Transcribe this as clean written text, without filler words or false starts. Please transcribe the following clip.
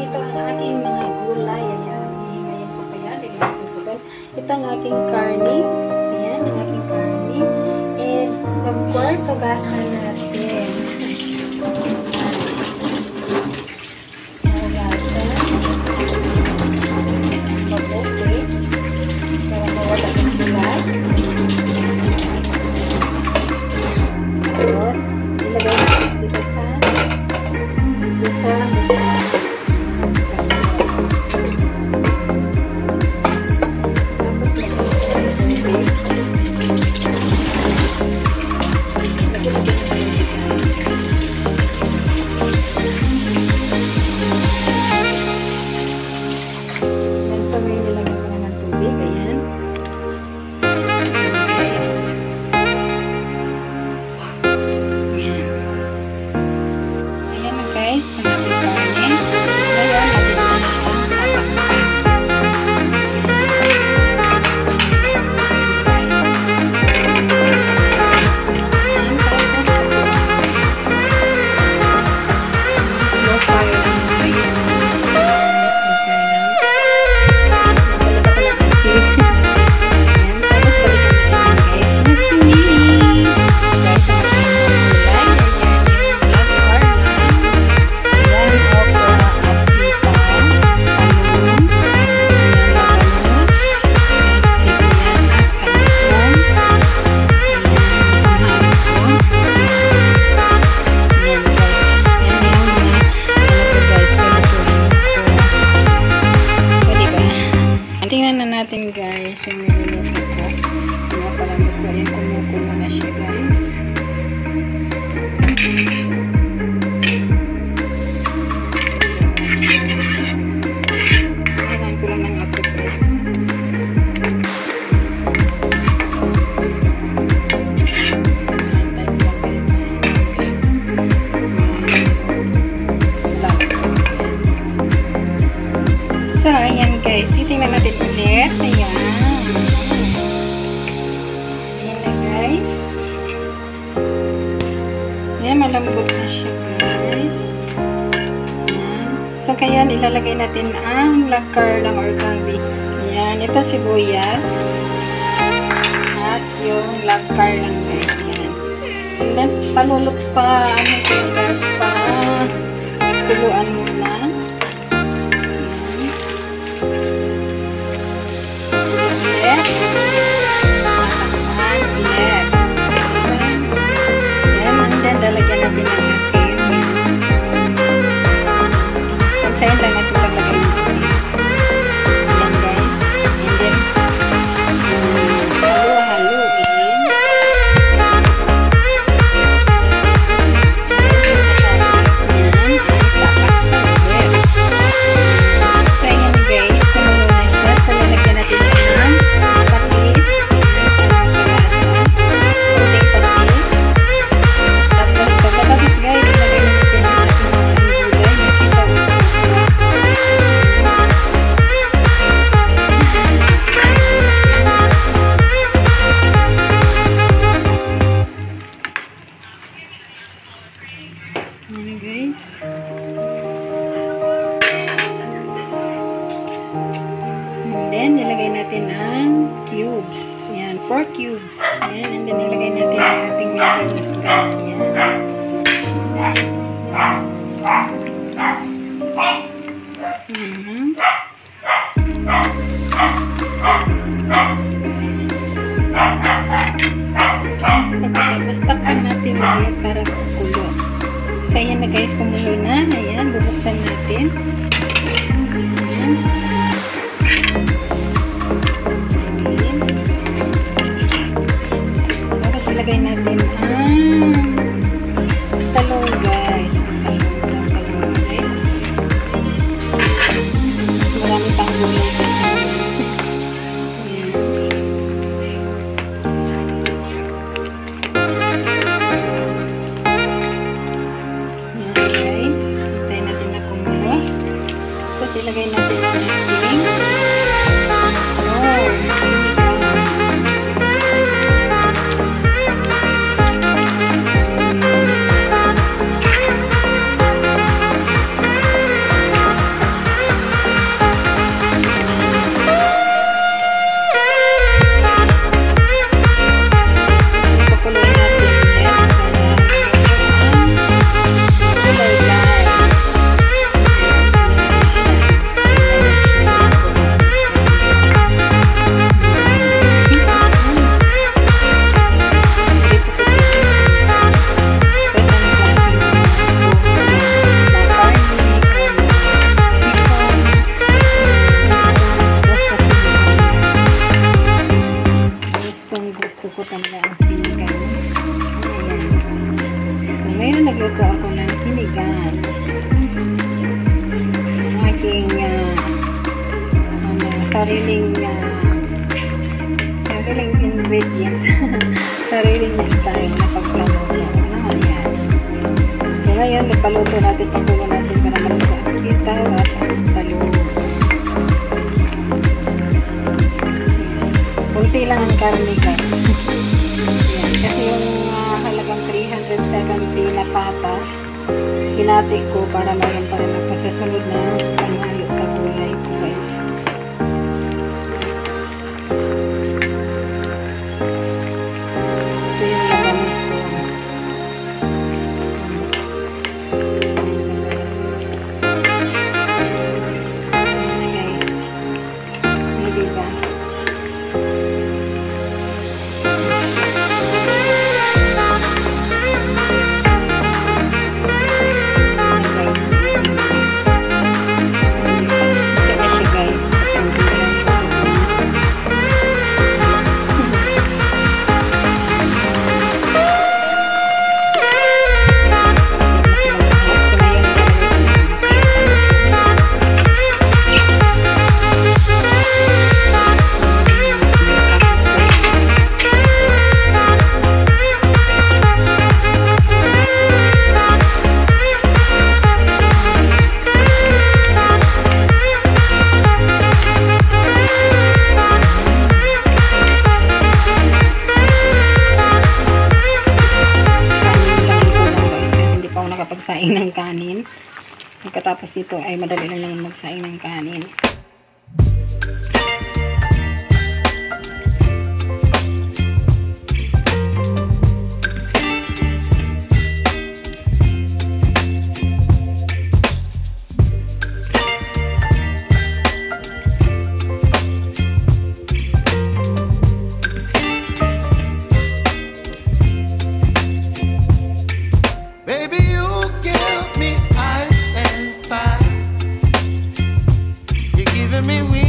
ito ang aking mga gulay. Ayan, hihingayin ko pa yan. Lilisin ko pa. Ito ang aking karne. Ayan, ang aking karne. And, of course, hugasan natin. Tapos, ilagay natin dito sa guys, yung niluluto ko. Pinapalamig ko. Ayan, kumukulo na siya guys. Ayan, ko lang ng apo guys. So, ayan guys. Titingnan natin ulit. Ayan. Ayan na guys. Ayan, malambot na siya guys. Ayan. So, kaya ilalagay natin ang lakar ng organbi. Ayan. Ito sibuyas. At yung lakar lang guys. Ayan. And then, palulot pa. Ano ito guys? Pa tuluan muna. Lalagyan natin ng asin. Pagsayin lang natin paglagay natin. Ayan guys. And then, halu-haluin. So, ayan guys. Kumulo na siya. So, lalagyan natin ng patis. Tapos guys, ilagay natin ang ating mga gulay na sitaw. Ayan guys. And then, ilagay natin ang cubes. Ayan, 4 cubes. Ayan, and then ilagay natin ang ating mayonnaise guys. Ayan. Tapos takpan natin ulit para kulo. So ayan na guys, kumulo na. Ayan, bubuksan natin. Ayan. Tapos ilagay natin ang talong guys. Talong guys. Marami pang gulay guys. Ilagay natin ang ating sariling ingredients, sariling style na pagkaluto. Ayan. So ngayon, ipaluto natin, pakulo natin para maluto ang sitaw at ang talong. Kunti lang ang karne guys. Ayan. Kasi yung halagang 370 na pata, hinati ko para mayroon pa rin ako sa sunod na panghalo sa gulay ko guys. Ito yung labanos ko. Ayan guys. May diba? Magsaing ng kanin. Pagkatapos dito ay madali lang naman magsaing ng kanin. Me